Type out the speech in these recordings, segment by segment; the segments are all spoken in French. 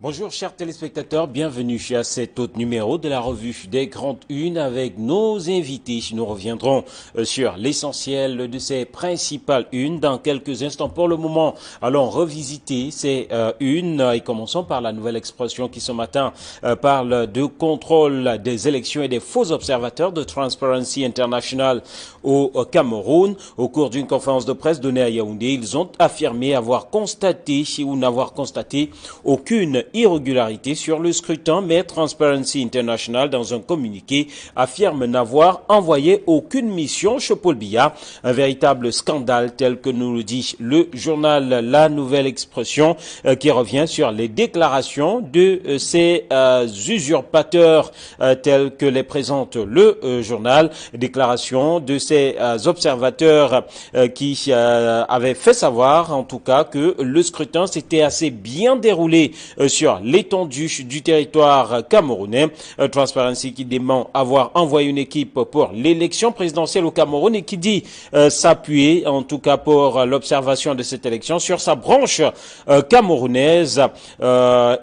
Bonjour chers téléspectateurs, bienvenue à cet autre numéro de la revue des Grandes Unes avec nos invités. Nous reviendrons sur l'essentiel de ces principales unes dans quelques instants. Pour le moment, allons revisiter ces unes et commençons par la nouvelle expression qui ce matin parle de contrôle des élections et des faux observateurs de Transparency International au Cameroun. Au cours d'une conférence de presse donnée à Yaoundé, ils ont affirmé avoir constaté ou n'avoir constaté aucune irrégularité sur le scrutin, mais Transparency International, dans un communiqué, affirme n'avoir envoyé aucune mission chez Paul Biya. Un véritable scandale tel que nous le dit le journal La Nouvelle Expression, qui revient sur les déclarations de ces usurpateurs tels que les présente le journal. Déclaration de ces observateurs qui avaient fait savoir, en tout cas, que le scrutin s'était assez bien déroulé sur l'étendue du territoire camerounais. Transparency qui dément avoir envoyé une équipe pour l'élection présidentielle au Cameroun et qui dit s'appuyer, en tout cas pour l'observation de cette élection, sur sa branche camerounaise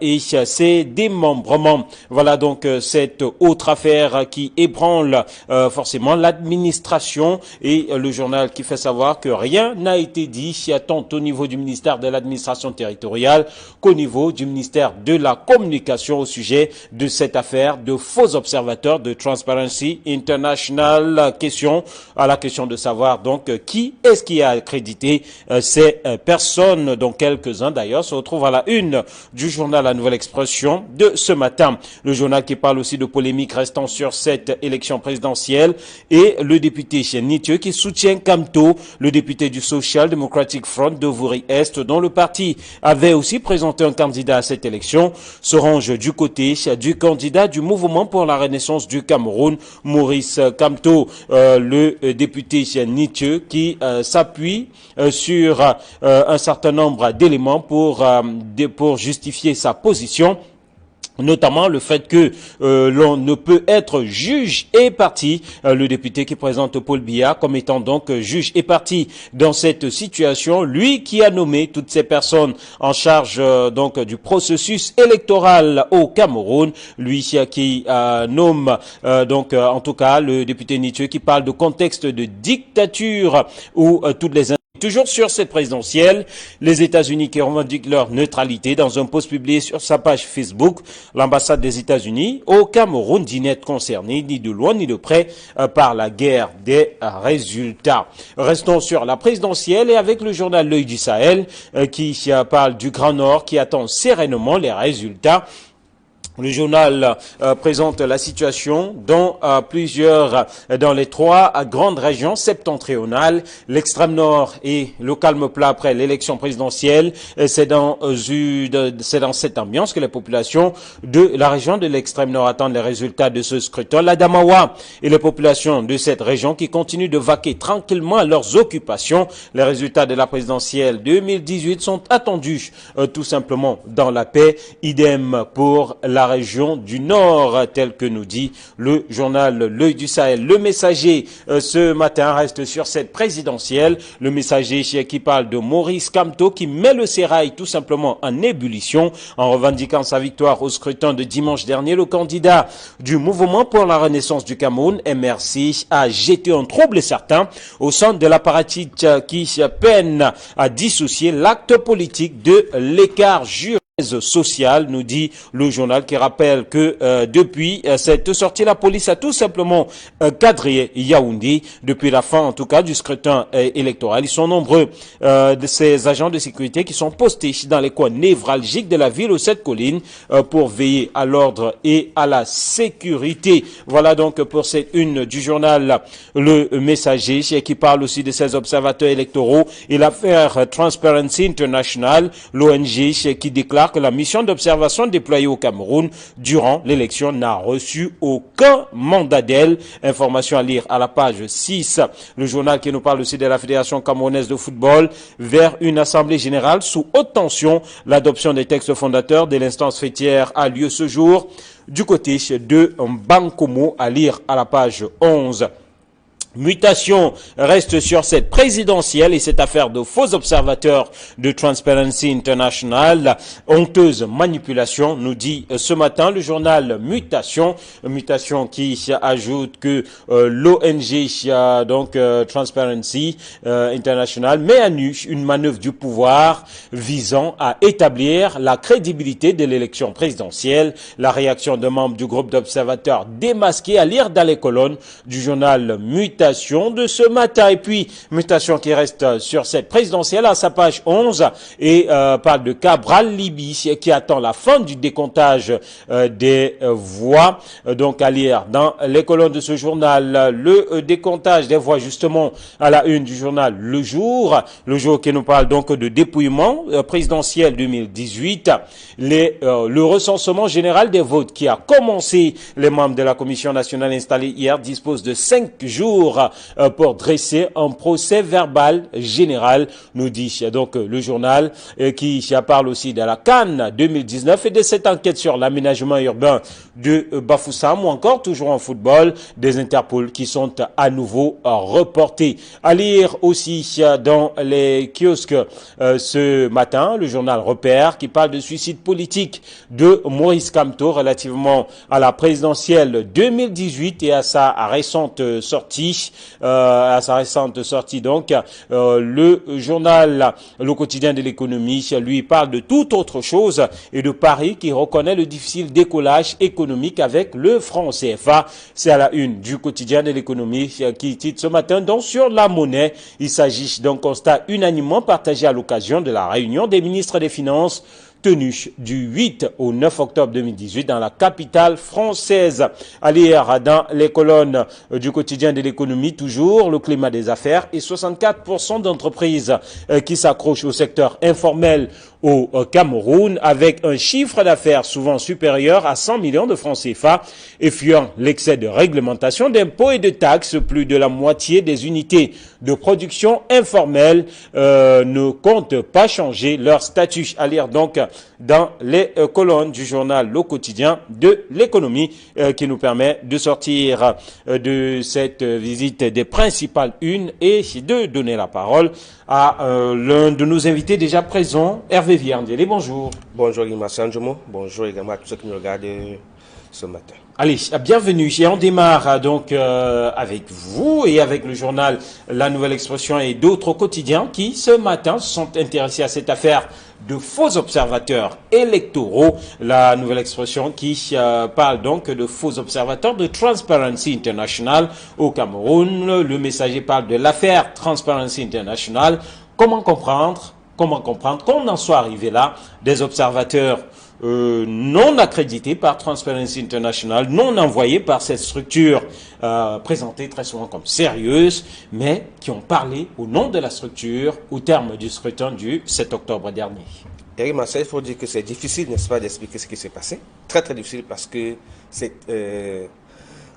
et ses démembrements. Voilà donc cette autre affaire qui ébranle forcément l'administration et le journal qui fait savoir que rien n'a été dit tant au niveau du ministère de l'administration territoriale qu'au niveau du ministère de la communication au sujet de cette affaire de faux observateurs de Transparency International. À la question de savoir donc qui est-ce qui a accrédité ces personnes, dont quelques-uns d'ailleurs se retrouvent à la une du journal La Nouvelle Expression de ce matin. Le journal qui parle aussi de polémiques restant sur cette élection présidentielle et le député Nitieux qui soutient Kamto, le député du Social Democratic Front de Vouri-Est, dont le parti avait aussi présenté un candidat à cette élection, se range du côté du candidat du mouvement pour la renaissance du Cameroun, Maurice Kamto, le député Nitieux, qui s'appuie sur un certain nombre d'éléments pour justifier sa position, notamment le fait que l'on ne peut être juge et partie. Le député qui présente Paul Biya comme étant donc juge et partie dans cette situation, lui qui a nommé toutes ces personnes en charge donc du processus électoral au Cameroun, lui qui nomme donc en tout cas le député Nitieux qui parle de contexte de dictature où toutes les toujours sur cette présidentielle, les États-Unis qui revendiquent leur neutralité. Dans un post publié sur sa page Facebook, l'ambassade des États-Unis au Cameroun dit n'être concernée ni de loin ni de près par la guerre des résultats. Restons sur la présidentielle et avec le journal L'Œil du Sahel qui parle du Grand Nord qui attend sereinement les résultats. Le journal présente la situation dans dans les trois grandes régions septentrionales, l'extrême nord et le calme plat après l'élection présidentielle. C'est dans cette ambiance que les populations de la région de l'extrême nord attendent les résultats de ce scrutin. L'Adamawa et les populations de cette région qui continuent de vaquer tranquillement à leurs occupations. Les résultats de la présidentielle 2018 sont attendus tout simplement dans la paix. Idem pour la région du Nord, tel que nous dit le journal L'Œil du Sahel. Le Messager, ce matin, reste sur cette présidentielle. Le Messager qui parle de Maurice Kamto qui met le sérail tout simplement en ébullition en revendiquant sa victoire au scrutin de dimanche dernier. Le candidat du mouvement pour la renaissance du Cameroun, MRC, a jeté un trouble certain au sein de l'apparatchik qui peine à dissocier l'acte politique de l'écart juridique sociale, nous dit le journal qui rappelle que depuis cette sortie, la police a tout simplement cadré Yaoundé depuis la fin en tout cas du scrutin électoral. Ils sont nombreux de ces agents de sécurité qui sont postés dans les coins névralgiques de la ville aux 7 collines pour veiller à l'ordre et à la sécurité. Voilà donc pour cette une du journal Le Messager qui parle aussi de ces observateurs électoraux et l'affaire Transparency International, l'ONG qui déclare que la mission d'observation déployée au Cameroun durant l'élection n'a reçu aucun mandat d'elle. Information à lire à la page 6. Le journal qui nous parle aussi de la Fédération camerounaise de football vers une assemblée générale sous haute tension. L'adoption des textes fondateurs de l'instance fêtière a lieu ce jour du côté de Bankomo, à lire à la page 11. Mutation reste sur cette présidentielle et cette affaire de faux observateurs de Transparency International. Honteuse manipulation, nous dit ce matin le journal Mutation. Mutation qui ajoute que l'ONG, donc Transparency International, met à nu une manœuvre du pouvoir visant à établir la crédibilité de l'élection présidentielle. La réaction de membres du groupe d'observateurs démasqués à lire dans les colonnes du journal Mutation de ce matin. Et puis, mutation qui reste sur cette présidentielle à sa page 11 et parle de Cabral Libye qui attend la fin du décomptage des voix. Donc, à lire dans les colonnes de ce journal, le décomptage des voix justement à la une du journal Le Jour qui nous parle donc de dépouillement présidentiel 2018. Le recensement général des votes qui a commencé. Les membres de la commission nationale installée hier disposent de 5 jours pour dresser un procès verbal général, nous dit donc le journal qui parle aussi de la CAN 2019 et de cette enquête sur l'aménagement urbain de Bafoussam ou encore toujours en football des Interpol qui sont à nouveau reportés. À lire aussi dans les kiosques ce matin, le journal Repère qui parle de suicide politique de Maurice Kamto relativement à la présidentielle 2018 et à sa récente sortie. Donc, le journal Le Quotidien de l'économie lui parle de toute autre chose et de Paris qui reconnaît le difficile décollage économique avec le franc CFA. C'est à la une du Quotidien de l'économie qui titre ce matin donc sur la monnaie. Il s'agit d'un constat unanimement partagé à l'occasion de la réunion des ministres des Finances tenue du 8 au 9 octobre 2018 dans la capitale française. À lire dans les colonnes du Quotidien de l'économie, toujours le climat des affaires et 64% d'entreprises qui s'accrochent au secteur informel au Cameroun avec un chiffre d'affaires souvent supérieur à 100 millions de francs CFA et fuyant l'excès de réglementation d'impôts et de taxes. Plus de la moitié des unités de production informelle ne comptent pas changer leur statut. À lire donc dans les colonnes du journal Le Quotidien de l'économie qui nous permet de sortir de cette visite des principales unes et de donner la parole à l'un de nos invités déjà présents, Hervé Viandélé. Bonjour. Bonjour Guillaume Sanjomo, bonjour également à tous ceux qui nous regardent ce matin. Allez, bienvenue. Et on démarre donc avec vous et avec le journal La Nouvelle Expression et d'autres quotidiens qui, ce matin, se sont intéressés à cette affaire de faux observateurs électoraux. La Nouvelle Expression qui parle donc de faux observateurs de Transparency International au Cameroun. Le Messager parle de l'affaire Transparency International. Comment comprendre qu'on en soit arrivé là, des observateurs non accrédités par Transparency International, non envoyés par cette structure présentée très souvent comme sérieuse, mais qui ont parlé au nom de la structure au terme du scrutin du 7 octobre dernier. Eric Marcel, il faut dire que c'est difficile, n'est-ce pas, d'expliquer ce qui s'est passé. Très très difficile parce que c'est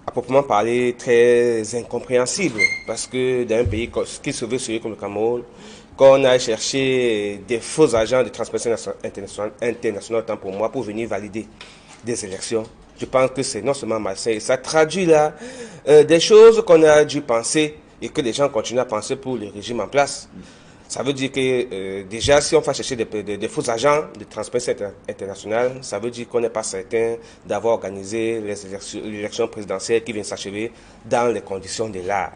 à proprement parler très incompréhensible. Parce que dans un pays qui se veut sérieux comme le Cameroun, qu'on a cherché des faux agents de Transparency International, autant pour moi, pour venir valider des élections. Je pense que c'est non seulement malsain, ça traduit là des choses qu'on a dû penser et que les gens continuent à penser pour le régime en place. Ça veut dire que déjà, si on va chercher des faux agents de Transparency International, ça veut dire qu'on n'est pas certain d'avoir organisé l'élection présidentielle qui vient s'achever dans les conditions de l'art.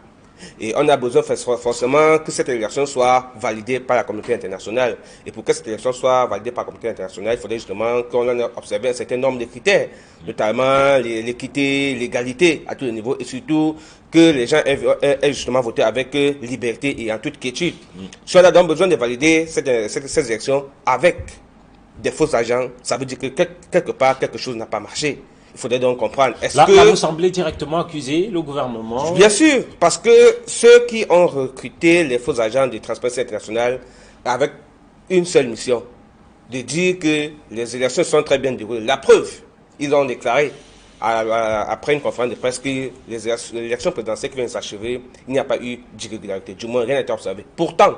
Et on a besoin forcément que cette élection soit validée par la communauté internationale. Et pour que cette élection soit validée par la communauté internationale, il faudrait justement qu'on ait observé un certain nombre de critères, notamment l'équité, l'égalité à tous les niveaux, et surtout que les gens aient justement voté avec liberté et en toute quiétude. Si on a donc besoin de valider cette élection avec des faux agents, ça veut dire que quelque part, quelque chose n'a pas marché. Il faudrait donc comprendre. Là, vous semblez directement accuser le gouvernement? Bien sûr, parce que ceux qui ont recruté les faux agents de Transparency International avec une seule mission, de dire que les élections sont très bien déroulées. La preuve, ils ont déclaré après une conférence de presse que les élections présidentielles qui viennent s'achever, il n'y a pas eu d'irrégularité. Du moins, rien n'a été observé. Pourtant,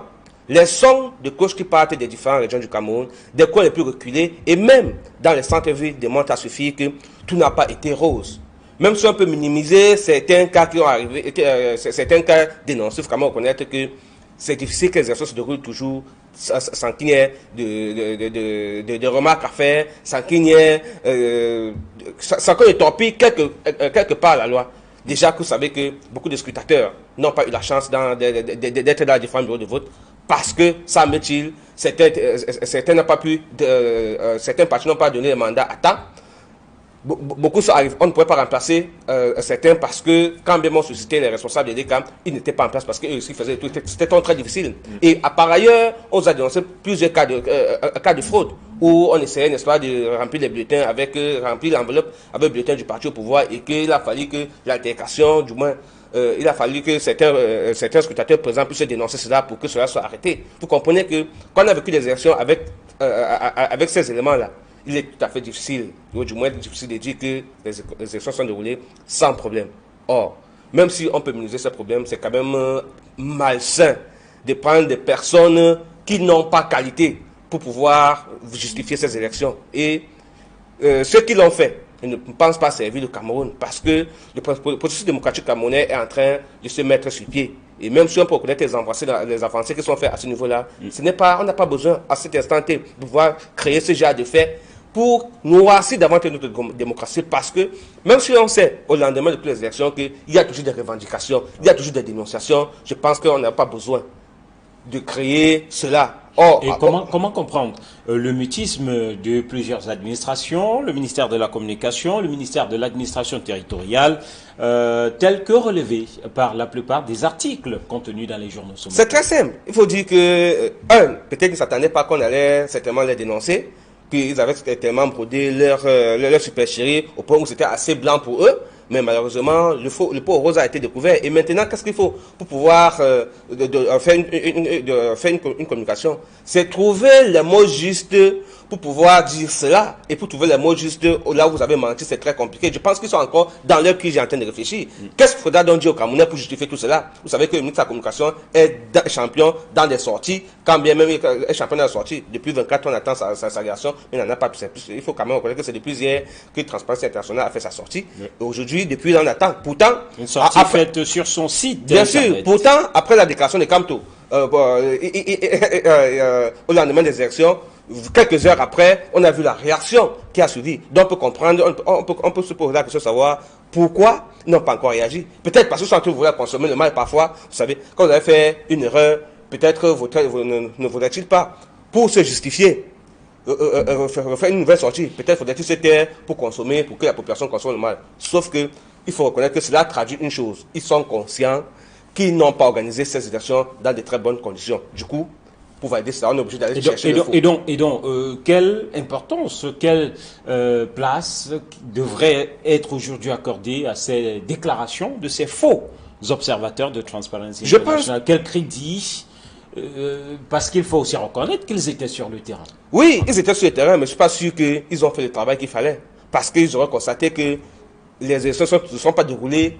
les sons de cloches qui partent des différentes régions du Cameroun, des coins les plus reculés, et même dans les centres-villes, démontrent à suffire que tout n'a pas été rose. même si on peut minimiser certains cas qui ont arrivé, certains cas dénoncés, il faut quand même reconnaître que c'est difficile que les élections se déroulent toujours sans qu'il y ait de remarques à faire, sans qu'il y ait, sans qu'on torpille quelque part la loi. Déjà que vous savez que beaucoup de scrutateurs n'ont pas eu la chance d'être dans les différents bureaux de vote parce que, semble-t-il, certains partis n'ont pas donné le mandat à temps. Beaucoup sont arrivés. On ne pouvait pas remplacer certains parce que, quand bien on suscitait les responsables des DECAM, ils n'étaient pas en place parce qu'eux aussi faisaient tout. C'était très difficile. Et par ailleurs, on nous a dénoncé plusieurs cas de fraude où on essayait, n'est-ce pas, de remplir les bulletins remplir l'enveloppe avec le bulletin du parti au pouvoir et qu'il a fallu que l'altercation, du moins, il a fallu que certains scrutateurs présents puissent dénoncer cela pour que cela soit arrêté. Vous comprenez que quand on a vécu des élections avec ces éléments-là, il est tout à fait difficile, ou du moins difficile de dire que les élections sont déroulées sans problème. Or, même si on peut minimiser ce problème, c'est quand même malsain de prendre des personnes qui n'ont pas qualité pour pouvoir justifier ces élections. Et ceux qui l'ont fait, ils ne pensent pas servir le Cameroun parce que le processus démocratique camerounais est en train de se mettre sur pied. Et même si on peut reconnaître les avancées qui sont faites à ce niveau-là, on n'a pas besoin à cet instant de pouvoir créer ce genre de faits pour noircir davantage notre démocratie, parce que même si on sait au lendemain de toutes les élections qu'il y a toujours des revendications, il y a toujours des dénonciations, je pense qu'on n'a pas besoin de créer cela. Et comment comprendre le mutisme de plusieurs administrations, le ministère de la Communication, le ministère de l'Administration territoriale, tel que relevé par la plupart des articles contenus dans les journaux. C'est très simple. Il faut dire que, peut-être qu'ils ne s'attendaient pas qu'on allait certainement les dénoncer, qu'ils avaient tellement brodé leur supercherie au point où c'était assez blanc pour eux. Mais malheureusement, le pot rose a été découvert. Et maintenant, qu'est-ce qu'il faut pour pouvoir faire une communication? C'est trouver les mots justes pour pouvoir dire cela. Et pour trouver les mots justes là où vous avez menti, c'est très compliqué. Je pense qu'ils sont encore dans leur crise en train de réfléchir. Qu'est-ce qu'il faudra donc dire au Camerounais pour justifier tout cela? Vous savez que le ministre de la Communication est champion dans des sorties. Quand bien même il est champion dans les sorties, depuis 24 ans, on attend sa réaction, mais il n'en a pas plus. Il faut quand même reconnaître que c'est depuis hier que Transparency International a fait sa sortie. Oui. Aujourd'hui, depuis, on attend. Pourtant, une sortie faite sur son site. Bien sûr. Pourtant, après la déclaration de Camto, au lendemain des élections, quelques heures après, on a vu la réaction qui a suivi. Donc, on peut comprendre, on peut se poser la question de savoir pourquoi ils n'ont pas encore réagi. Peut-être parce qu'ils sont en train de vouloir consommer le mal parfois. Vous savez, quand vous avez fait une erreur, peut-être ne vaudrait-il pas, pour se justifier, faire une nouvelle sortie. Peut-être faudrait-il se taire pour consommer, pour que la population consomme le mal. Sauf que il faut reconnaître que cela traduit une chose. Ils sont conscients qu'ils n'ont pas organisé ces élections dans de très bonnes conditions. Du coup, pour valider cela, on est obligé d'aller chercher le faux. Et donc, quelle importance, quelle place devrait être aujourd'hui accordée à ces déclarations de ces faux observateurs de Transparency International? Quel crédit? Parce qu'il faut aussi reconnaître qu'ils étaient sur le terrain. Oui, ils étaient sur le terrain, mais je ne suis pas sûr qu'ils ont fait le travail qu'il fallait. Parce qu'ils auraient constaté que les élections ne sont pas déroulées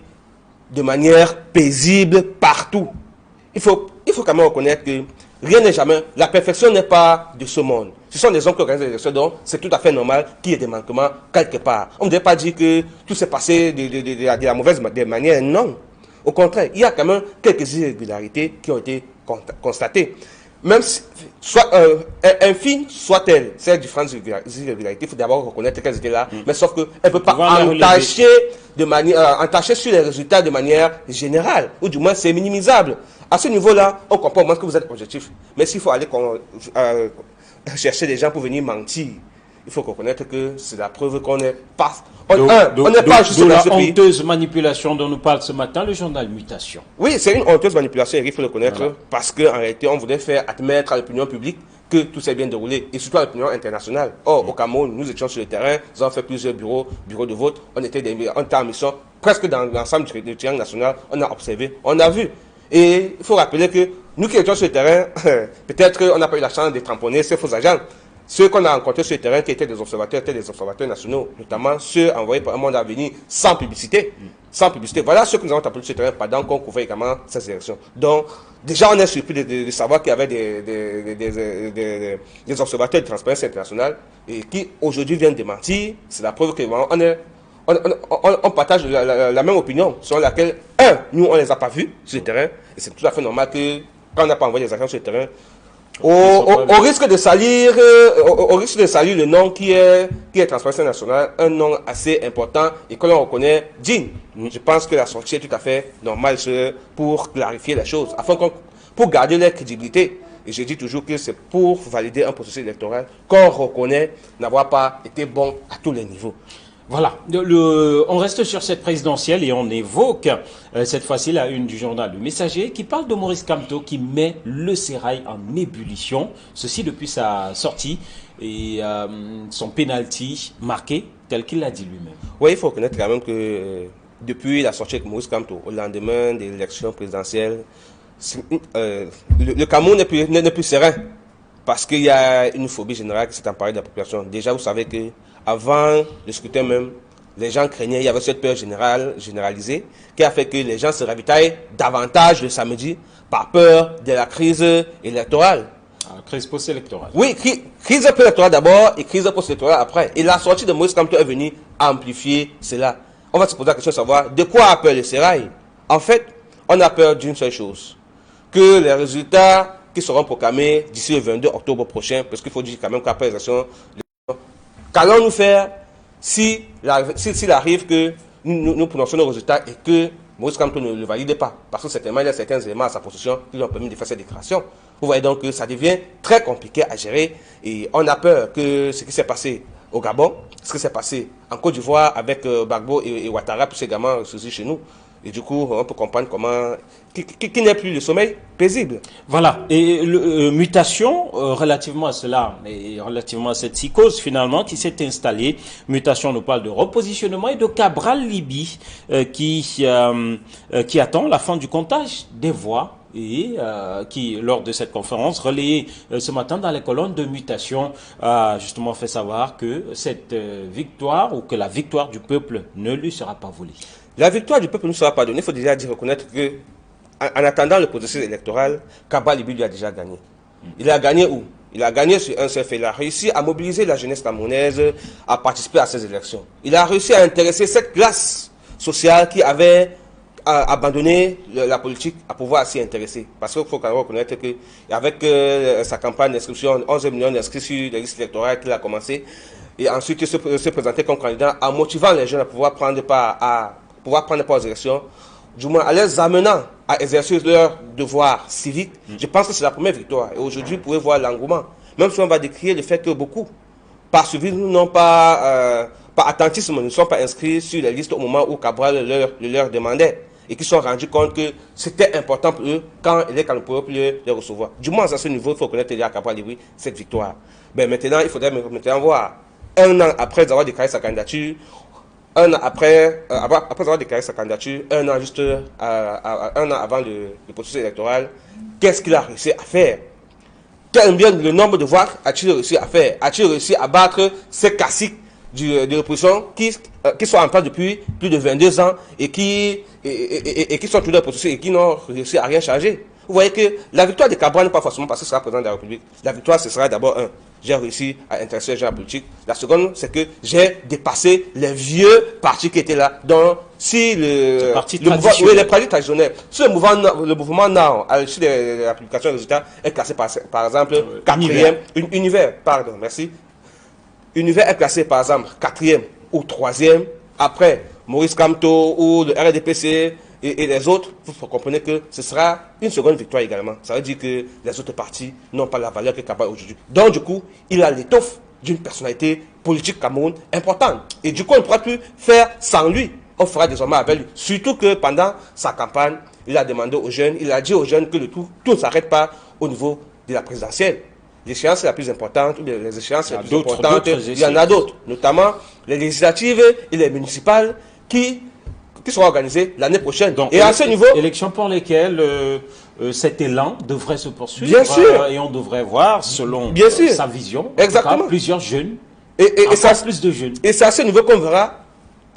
de manière paisible partout. Il faut quand même reconnaître que rien n'est jamais, la perfection n'est pas de ce monde. Ce sont des hommes qui organisent les élections, donc c'est tout à fait normal qu'il y ait des manquements quelque part. On ne devrait pas dire que tout s'est passé de la mauvaise manière, non. Au contraire, il y a quand même quelques irrégularités qui ont été constatées. Même si, infime soit-elle, ces différentes irrégularités, il faut d'abord reconnaître qu'elles étaient là, mais sauf qu'elles ne peuvent pas entacher sur les résultats de manière générale, ou du moins c'est minimisable. À ce niveau-là, on comprend au moins que vous êtes objectif. Mais s'il faut aller chercher des gens pour venir mentir, il faut reconnaître que c'est la preuve qu'on n'est pas... On n'est pas juste dans ce pays. La honteuse manipulation dont nous parle ce matin, le journal Mutation. Oui, c'est une honteuse manipulation, il faut le connaître, voilà. Parce qu'en réalité, on voudrait faire admettre à l'opinion publique que tout s'est bien déroulé, et surtout à l'opinion internationale. Or, au Cameroun, nous étions sur le terrain, nous avons fait plusieurs bureaux de vote, on était en mission, presque dans l'ensemble du triangle national, on a observé, on a vu. Et il faut rappeler que nous qui étions sur le terrain, peut-être qu'on n'a pas eu la chance de tamponner ces faux agents. Ceux qu'on a rencontrés sur le terrain qui étaient des observateurs nationaux, notamment ceux envoyés par un monde à venir sans publicité. Sans publicité. Voilà ceux que nous avons tapés sur le terrain pendant qu'on couvrait également ces élections. Donc, déjà, on est surpris de savoir qu'il y avait des observateurs de Transparency International et qui aujourd'hui viennent démentir. C'est la preuve qu'on est on partage la même opinion, sur laquelle, nous, on ne les a pas vus sur le terrain, et c'est tout à fait normal que, quand on n'a pas envoyé les agents sur le terrain, au risque de salir, le nom qui est Transparency National, un nom assez important et que l'on reconnaît digne. Je pense que la sortie est tout à fait normale pour clarifier les choses, pour garder leur crédibilité. Et je dis toujours que c'est pour valider un processus électoral qu'on reconnaît n'avoir pas été bon à tous les niveaux. Voilà, on reste sur cette présidentielle et on évoque cette fois-ci la une du journal Le Messager qui parle de Maurice Kamto qui met le sérail en ébullition, ceci depuis sa sortie et son penalty marqué tel qu'il l'a dit lui-même. Oui, il faut reconnaître quand même que depuis la sortie de Maurice Kamto, au lendemain de l'élection présidentielle, le Cameroun n'est plus serein parce qu'il y a une phobie générale qui s'est emparée de la population. Déjà, vous savez que avant le scrutin même, les gens craignaient, il y avait cette peur généralisée qui a fait que les gens se ravitaillent davantage le samedi par peur de la crise électorale. La crise post-électorale. Oui, crise électorale d'abord et crise post-électorale après. Et la sortie de Maurice Kamto est venue amplifier cela. On va se poser la question de savoir de quoi a peur le sérail. En fait, on a peur d'une seule chose, que les résultats qui seront proclamés d'ici le 22 octobre prochain, parce qu'il faut dire quand même qu'après les élections, qu'allons-nous faire s'il arrive que nous prononçons nos résultats et que Maurice Kamto ne le valide pas? Parce que certainement, il y a certains éléments à sa position qui lui ont permis de faire cette déclaration. Vous voyez donc que ça devient très compliqué à gérer et on a peur que ce qui s'est passé au Gabon, ce qui s'est passé en Côte d'Ivoire avec Gbagbo et Ouattara, puis également ceci chez nous. Et du coup, on peut comprendre comment, qui n'est plus le sommeil paisible. Voilà. Et mutation relativement à cela, et relativement à cette psychose finalement qui s'est installée. Mutation nous parle de repositionnement et de Cabral Libye qui attend la fin du comptage des voix et qui, lors de cette conférence relayée ce matin dans les colonnes de Mutation, a justement fait savoir que cette victoire ou que la victoire du peuple ne lui sera pas volée. La victoire du peuple ne sera pas donnée. Il faut déjà reconnaître que, en attendant le processus électoral, Cabral Libye lui a déjà gagné. Il a gagné où? Il a gagné sur un seul fait. Il a réussi à mobiliser la jeunesse camerounaise à participer à ces élections. Il a réussi à intéresser cette classe sociale qui avait abandonné la politique à pouvoir s'y intéresser. Parce qu'il faut quand même reconnaître qu'avec sa campagne d'inscription, 11 millions d'inscrits sur les listes électorales qu'il a commencé, et ensuite se présenter comme candidat en motivant les jeunes à pouvoir prendre part aux élections, du moins en les amenant à exercer leur devoir civique. Je pense que c'est la première victoire. Et aujourd'hui, vous pouvez voir l'engouement. Même si on va décrire le fait que beaucoup, par suivisme, n'ont pas, par attentisme, ne sont pas inscrits sur les listes au moment où Cabral leur demandait. Et qui se sont rendus compte que c'était important pour eux quand il est quand le peuple les recevoir. Du moins, à ce niveau, il faut connaître à Cabral Libye cette victoire. Ben, maintenant, il faudrait maintenant voir, un an après avoir déclaré sa candidature, un an après avoir déclaré sa candidature, un an avant le processus électoral, qu'est-ce qu'il a réussi à faire? Bien le nombre de voix a-t-il réussi à faire? A-t-il réussi à battre ces classiques de l'opposition qui sont en place depuis plus de 22 ans et qui sont tous dans le processus et qui n'ont réussi à rien changer? Vous voyez que la victoire de Cabral n'est pas forcément parce que ce sera président de la République. La victoire, ce sera d'abord j'ai réussi à intéresser les gens à la politique. La seconde, c'est que j'ai dépassé les vieux partis qui étaient là. Donc, si les partis traditionnels, si le mouvement NAO, à l'issue de la publication des résultats, est classé par exemple quatrième, Univers est classé par exemple quatrième ou troisième, après Maurice Kamto ou le RDPC et les autres, vous comprenez que ce sera une seconde victoire également. Ça veut dire que les autres partis n'ont pas la valeur que Cabral aujourd'hui. Donc du coup, il a l'étoffe d'une personnalité politique Cameroun importante. Et du coup, on ne pourra plus faire sans lui. On fera désormais avec lui. Surtout que pendant sa campagne, il a demandé aux jeunes, il a dit aux jeunes que tout ne s'arrête pas au niveau de la présidentielle. L'échéance la plus importante, ou les échéances les plus importantes, il y en a d'autres, notamment les législatives et les municipales qui seront organisées l'année prochaine. Donc, et à ce niveau, élections pour lesquelles cet élan devrait se poursuivre. Bien sûr. Et on devrait voir, selon sa vision, exactement, plusieurs jeunes, et ça, plus de jeunes. Et c'est à ce niveau qu'on verra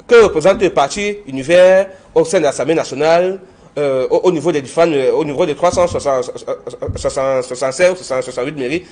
que représente le parti Univers au sein de l'Assemblée nationale, au niveau des différents, au niveau des 368 mairies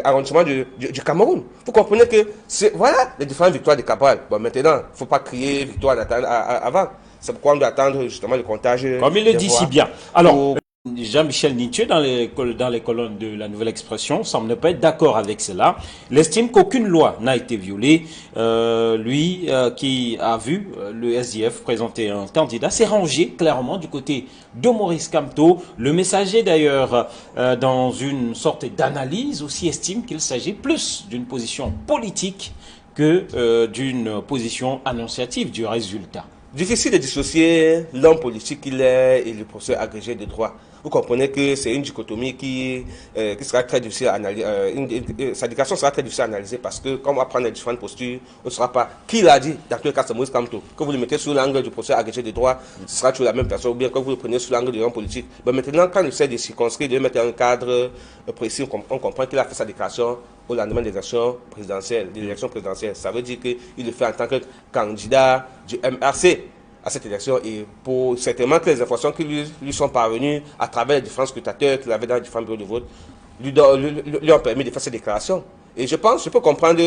arrondissements du Cameroun. Vous comprenez que voilà les différentes victoires de Cabral. Bon, maintenant, il ne faut pas crier victoire avant. C'est pourquoi on doit attendre justement le comptage. Comme il le dit si bien. Alors, Jean-Michel Nietzsche, dans les colonnes de la Nouvelle Expression, semble ne pas être d'accord avec cela. Il estime qu'aucune loi n'a été violée. Lui, qui a vu le SDF présenter un candidat, s'est rangé clairement du côté de Maurice Kamto. Le Messager, d'ailleurs, dans une sorte d'analyse, aussi estime qu'il s'agit plus d'une position politique que d'une position annonciative du résultat. Difficile de dissocier l'homme politique qu'il est et le professeur agrégé de droit. Vous comprenez que c'est une dichotomie qui sera très difficile à analyser. Sa déclaration sera très difficile à analyser parce que, quand on va prendre les différentes postures, on ne saura pas qui l'a dit. Dans tous les cas, c'est Maurice Kamto. Quand vous le mettez sous l'angle du professeur agrégé de droit, ce sera toujours la même personne. Ou bien quand vous le prenez sous l'angle de l'homme politique. Mais maintenant, quand il essaie de circonscrire, de mettre un cadre précis, on comprend qu'il a fait sa déclaration au lendemain des élections présidentielles. Ça veut dire qu'il le fait en tant que candidat du MRC à cette élection, et pour certainement que les informations qui lui sont parvenues à travers les différents scrutateurs qu'il avait dans les différents bureaux de vote lui ont permis de faire cette déclaration. Et je peux comprendre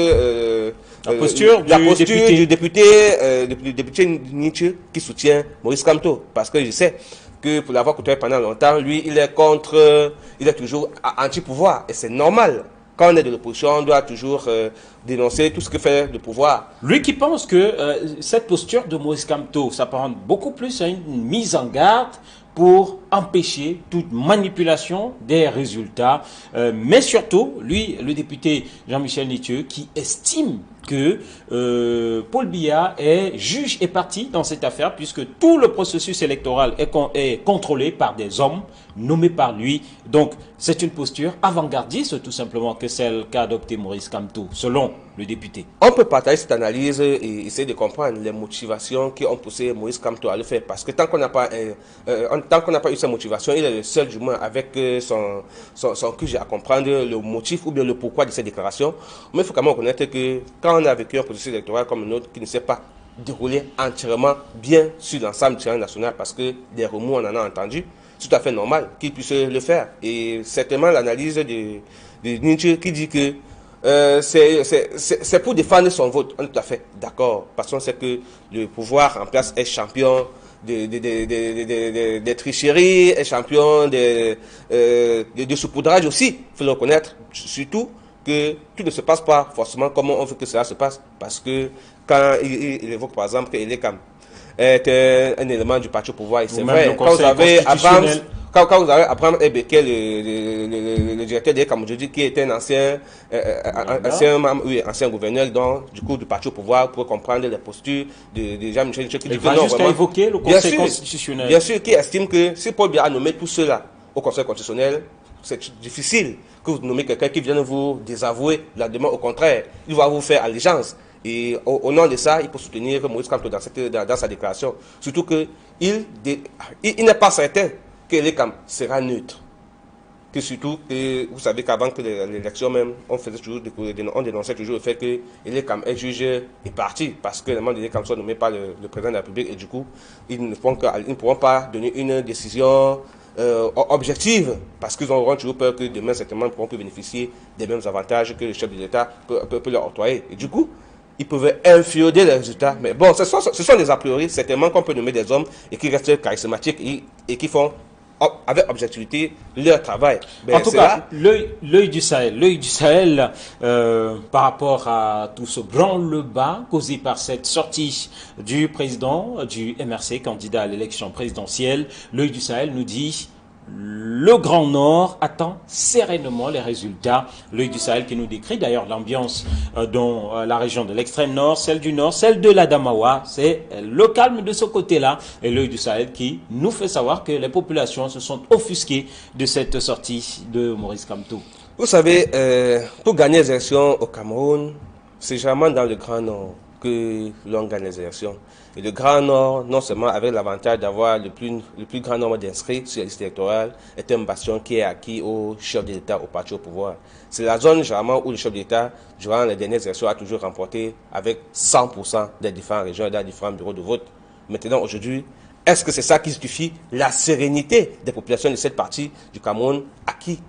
la posture du député Nietzsche qui soutient Maurice Kamto, parce que je sais que pour l'avoir côtoyé pendant longtemps, lui, il est toujours anti-pouvoir, et c'est normal. Quand on est de l'opposition, on doit toujours dénoncer tout ce que fait le pouvoir. Lui qui pense que cette posture de Maurice Kamto s'apparente beaucoup plus à une mise en garde pour empêcher toute manipulation des résultats. Mais surtout, lui, le député Jean-Michel Nietzsche, qui estime que Paul Biya est juge et partie dans cette affaire, puisque tout le processus électoral est contrôlé par des hommes nommés par lui. Donc, c'est une posture avant-gardiste, tout simplement, que celle qu'a adoptée Maurice Kamto, selon le député. On peut partager cette analyse et essayer de comprendre les motivations qui ont poussé Maurice Kamto à le faire. Parce que tant qu'on n'a pas eu cette motivation, il est le seul, du moins, avec son QG à comprendre le motif ou bien le pourquoi de cette déclaration. Mais il faut quand même reconnaître que quand on a vécu un processus électoral comme le nôtre qui ne s'est pas déroulé entièrement bien sur l'ensemble du terrain national, parce que des remous, on en a entendu, c'est tout à fait normal qu'il puisse le faire. Et certainement l'analyse de Nietzsche qui dit que c'est pour défendre son vote. On est tout à fait d'accord, parce qu'on sait que le pouvoir en place est champion des tricheries, est champion de saupoudrage aussi, il faut le reconnaître. Surtout que tout ne se passe pas forcément comme on veut que cela se passe, parce que quand il évoque par exemple que Elekam est un élément du parti au pouvoir, et c'est vrai, quand vous avez Abraham Ebeke, le directeur d'Elekam aujourd'hui, qui était un ancien gouverneur du parti au pouvoir, pour comprendre les postures de Jean-Michel Nietzsche, qui dit que non, vraiment, évoquer le Conseil constitutionnel. Bien sûr, qui estime que si Paul Biya a nommé tout cela au Conseil constitutionnel, c'est difficile que vous nommez quelqu'un qui vienne vous désavouer la demande. Au contraire, il va vous faire allégeance. Et au nom de ça, il peut soutenir Maurice Kamto dans sa déclaration. Surtout qu'il n'est pas certain que l'Elekam sera neutre. Que surtout, vous savez qu'avant que l'élection même, on dénonçait toujours le fait que l'Elekam est juge et parti, parce que les membres de l'Elekam sont nommés par le président de la République, et du coup, ils ne pourront pas donner une décision objective, parce qu'ils auront toujours peur que demain, certainement, ils pourront plus bénéficier des mêmes avantages que le chef de l'État peut leur octroyer. Et du coup, ils pouvaient inféoder les résultats. Mais bon, ce sont des a priori, certainement qu'on peut nommer des hommes et qui restent charismatiques et qui font avec objectivité leur travail. En tout cas, l'œil du Sahel, par rapport à tout ce branle-bas causé par cette sortie du président du MRC, candidat à l'élection présidentielle, l'œil du Sahel nous dit: le Grand Nord attend sereinement les résultats. L'œil du Sahel qui nous décrit d'ailleurs l'ambiance dans la région de l'extrême nord, celle du nord, celle de l'Adamawa. C'est le calme de ce côté-là. Et l'œil du Sahel qui nous fait savoir que les populations se sont offusquées de cette sortie de Maurice Kamto. Vous savez, pour gagner les élections au Cameroun, c'est généralement dans le Grand Nord que l'on gagne les élections. Et le Grand Nord, non seulement avec l'avantage d'avoir le plus grand nombre d'inscrits sur la liste électorale, est un bastion qui est acquis au chef de l'État, au parti au pouvoir. C'est la zone généralement où le chef de l'État, durant les dernières élections, a toujours remporté avec 100% des différentes régions et des différents bureaux de vote. Maintenant, aujourd'hui, Est-ce que c'est ça qui justifie la sérénité des populations de cette partie du Cameroun acquis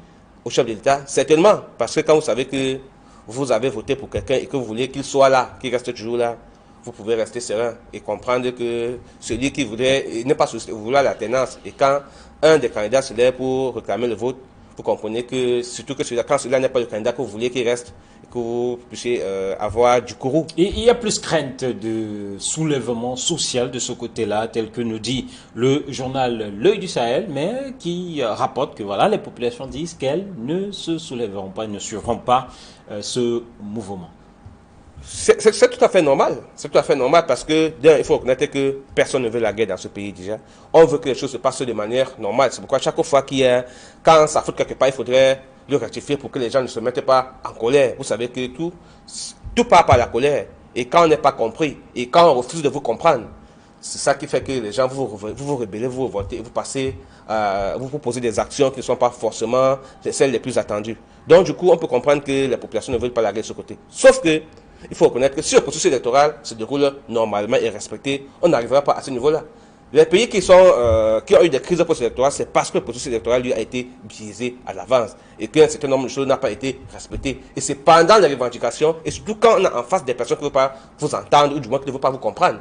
au chef de l'État? Certainement, parce que quand vous savez que vous avez voté pour quelqu'un et que vous voulez qu'il soit là, qu'il reste toujours là, vous pouvez rester serein et comprendre que celui qui voudrait, n'est pas vouloir l'alternance, et quand un des candidats se lève pour réclamer le vote, vous comprenez que, surtout que quand celui-là n'est pas le candidat que vous voulez qu'il reste, et que vous puissiez avoir du courroux. Et il y a plus crainte de soulèvement social de ce côté-là, tel que nous dit le journal L'Œil du Sahel, mais qui rapporte que voilà, les populations disent qu'elles ne se soulèveront pas, ne suivront pas ce mouvement. C'est tout à fait normal. C'est tout à fait normal parce que, il faut reconnaître que personne ne veut la guerre dans ce pays déjà. On veut que les choses se passent de manière normale. C'est pourquoi chaque fois quand ça faute quelque part, il faudrait le rectifier pour que les gens ne se mettent pas en colère. Vous savez que tout part par la colère. Et quand on n'est pas compris, et quand on refuse de vous comprendre, c'est ça qui fait que les gens vous rebellez, vous revoltez, vous passez, vous proposez des actions qui ne sont pas forcément celles les plus attendues. Donc du coup, on peut comprendre que les populations ne veulent pas la guerre de ce côté. Sauf que, il faut reconnaître que si le processus électoral se déroule normalement et respecté, on n'arrivera pas à ce niveau-là. Les pays qui ont eu des crises post-électorales, c'est parce que le processus électoral lui a été biaisé à l'avance et qu'un certain nombre de choses n'a pas été respecté. Et c'est pendant les revendications, et surtout quand on a en face des personnes qui ne veulent pas vous entendre ou du moins qui ne veulent pas vous comprendre,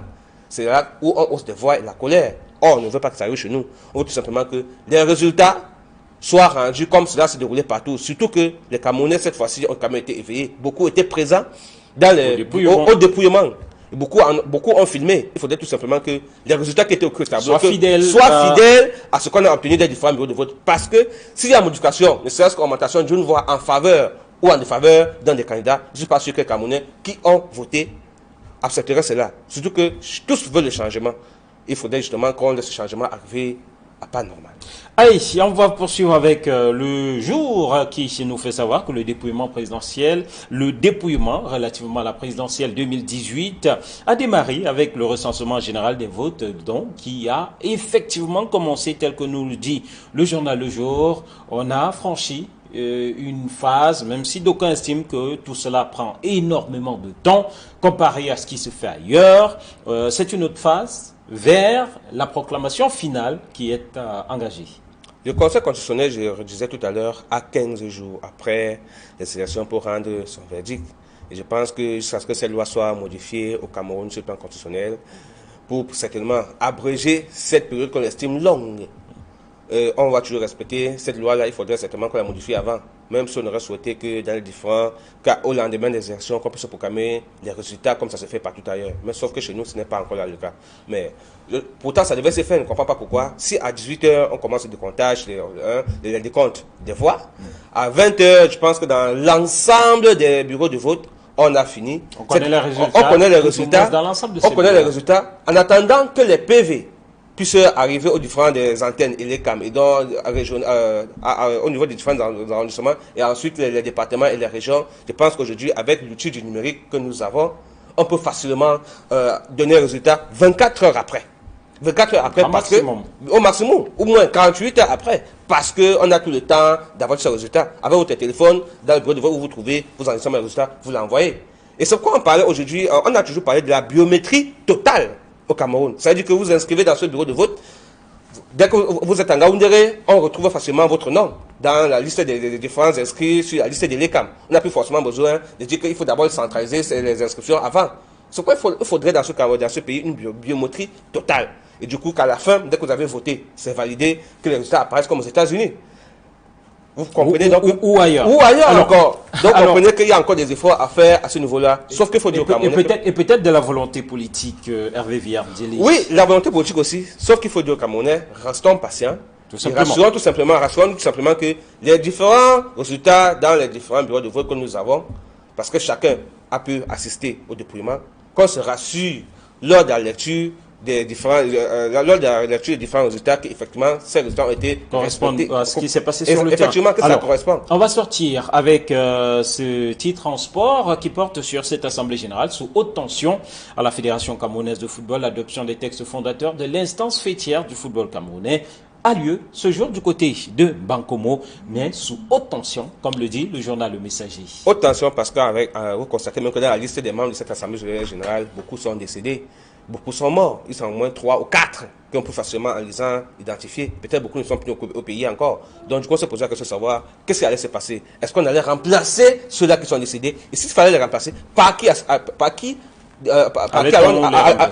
c'est là où on hausse des voix et la colère. Or, on ne veut pas que ça arrive chez nous. On veut tout simplement que les résultats soient rendus comme cela s'est déroulé partout. Surtout que les Camerounais, cette fois-ci, ont quand même été éveillés. Beaucoup étaient présents au dépouillement. Beaucoup ont filmé. Il faudrait tout simplement que les résultats qui étaient au tableau soient fidèles à ce qu'on a obtenu des différents bureaux de vote. Parce que s'il y a modification, ne serait-ce qu'augmentation d'une voix en faveur ou en défaveur d'un des candidats, je ne suis pas sûr que les Camerounais qui ont voté accepteraient cela. Surtout que tous veulent le changement. Il faudrait justement qu'on laisse ce changement arriver à pas normal. Allez, on va poursuivre avec le jour qui nous fait savoir que le dépouillement présidentiel, le dépouillement relativement à la présidentielle 2018 a démarré avec le recensement général des votes, donc qui a effectivement commencé tel que nous le dit le journal Le Jour. On a franchi une phase, même si d'aucuns estiment que tout cela prend énormément de temps comparé à ce qui se fait ailleurs, c'est une autre phase vers la proclamation finale qui est engagée. Le Conseil constitutionnel, je le disais tout à l'heure, a 15 jours après les élections pour rendre son verdict. Et je pense que jusqu'à ce que cette loi soit modifiée au Cameroun sur le plan constitutionnel, pour certainement abréger cette période qu'on estime longue, on va toujours respecter cette loi-là. Il faudrait certainement qu'on la modifie avant. Même si on aurait souhaité que dans les différents cas, au lendemain des élections, qu'on puisse proclamer les résultats comme ça se fait partout ailleurs. Mais sauf que chez nous, ce n'est pas encore là le cas. Mais pourtant, ça devait se faire. Je ne comprends pas pourquoi. Si à 18h, on commence le décomptage, les décomptes des voix, à 20h, je pense que dans l'ensemble des bureaux de vote, on a fini. On connaît les résultats. On connaît les résultats. Dans l'ensemble de on connaît les résultats. En attendant que les PV puissent arriver aux différentes des antennes et les CAM, et donc au niveau des différents arrondissements, et ensuite les départements et les régions. Je pense qu'aujourd'hui, avec l'outil du numérique que nous avons, on peut facilement donner un résultat 24 heures après. 24 heures après, au maximum, ou moins 48 heures après, parce qu'on a tout le temps d'avoir ce résultat. Avec votre téléphone, dans le bureau de vote où vous trouvez, vous enregistrez le résultat, vous l'envoyez. Et c'est pourquoi on parlait aujourd'hui, on a toujours parlé de la biométrie totale au Cameroun. Ça veut dire que vous inscrivez dans ce bureau de vote, dès que vous êtes en Gaoundéré, on retrouve facilement votre nom dans la liste des différents inscrits sur la liste de l'ECAM. On n'a plus forcément besoin de dire qu'il faut d'abord centraliser les inscriptions avant. C'est pourquoi il faudrait dans ce pays une biométrie totale. Et du coup, qu'à la fin, dès que vous avez voté, c'est validé que les résultats apparaissent comme aux États-Unis. Vous comprenez donc ou ailleurs. Ou ailleurs encore. Donc, vous comprenez qu'il y a encore des efforts à faire à ce niveau-là. Sauf qu'il faut dire au Camerounais. Et peut-être de la volonté politique, Hervé Viard. Oui, la volonté politique aussi. Sauf qu'il faut dire au Camerounais, restons patients. Rassurons tout simplement que les différents résultats dans les différents bureaux de vote que nous avons, parce que chacun a pu assister au dépouillement, qu'on se rassure lors de la lecture des différents résultats qu'effectivement ces résultats ont été correspondent à ce qui s'est passé sur le terrain. Effectivement que ça correspond. On va sortir avec ce titre en sport qui porte sur cette assemblée générale sous haute tension à la Fédération camerounaise de football. L'adoption des textes fondateurs de l'instance fêtière du football camerounais a lieu ce jour du côté de Bankomo, mais sous haute tension, comme le dit le journal Le Messager. Haute tension parce que vous constatez même que dans la liste des membres de cette assemblée générale, beaucoup sont décédés. beaucoup sont morts. Ils sont au moins 3 ou 4 qu'on peut facilement, en lisant, identifier. Peut-être beaucoup ne sont plus au pays encore. Donc, du coup, on se pose la question de savoir qu'est-ce qui allait se passer. Est-ce qu'on allait remplacer ceux-là qui sont décédés? Et s'il fallait les remplacer, par qui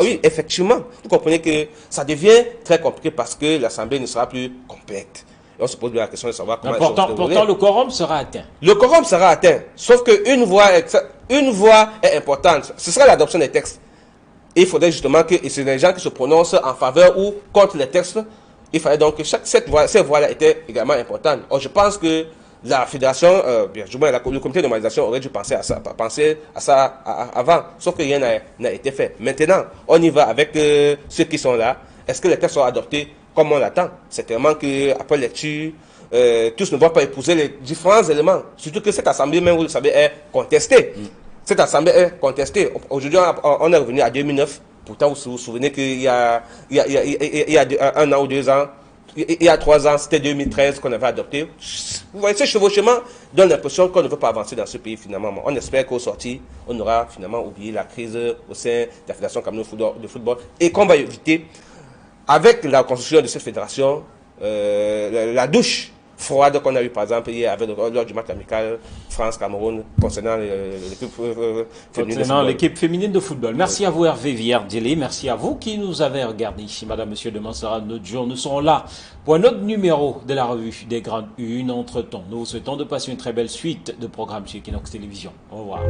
oui, effectivement. Vous comprenez que ça devient très compliqué parce que l'Assemblée ne sera plus complète. Et on se pose bien la question de savoir comment pourtant, le quorum sera atteint. Le quorum sera atteint. Sauf qu'une voix est importante. Ce sera l'adoption des textes. Et il faudrait justement que c'est les gens qui se prononcent en faveur ou contre les textes. Il fallait donc que ces voix-là étaient également importantes. Or, je pense que la fédération, bien, du moins le comité de normalisation aurait dû penser à ça avant. Sauf que rien n'a été fait. Maintenant, on y va avec ceux qui sont là. Est-ce que les textes sont adoptés comme on l'attend? Certainement qu'après lecture, tous ne vont pas épouser les différents éléments. Surtout que cette assemblée, même vous le savez, est contestée. Cette assemblée est contestée. Aujourd'hui, on est revenu à 2009. Pourtant, vous vous souvenez qu'il y a 1 an ou 2 ans, il y a 3 ans, c'était 2013 qu'on avait adopté. Vous voyez, ce chevauchement donne l'impression qu'on ne veut pas avancer dans ce pays finalement. On espère qu'au sorti, on aura finalement oublié la crise au sein de la Fédération camerounaise de football et qu'on va éviter, avec la constitution de cette fédération, la douche froide qu'on a eu par exemple hier lors du match amical France-Cameroun concernant l'équipe féminine de football. Merci à vous Hervé Villardélé, merci à vous qui nous avez regardé ici, Madame, Monsieur de Mansara. Notre jour, nous serons là pour un autre numéro de la revue des Grandes Unes. Entre-temps, nous vous souhaitons de passer une très belle suite de programmes sur Equinox Télévision. Au revoir.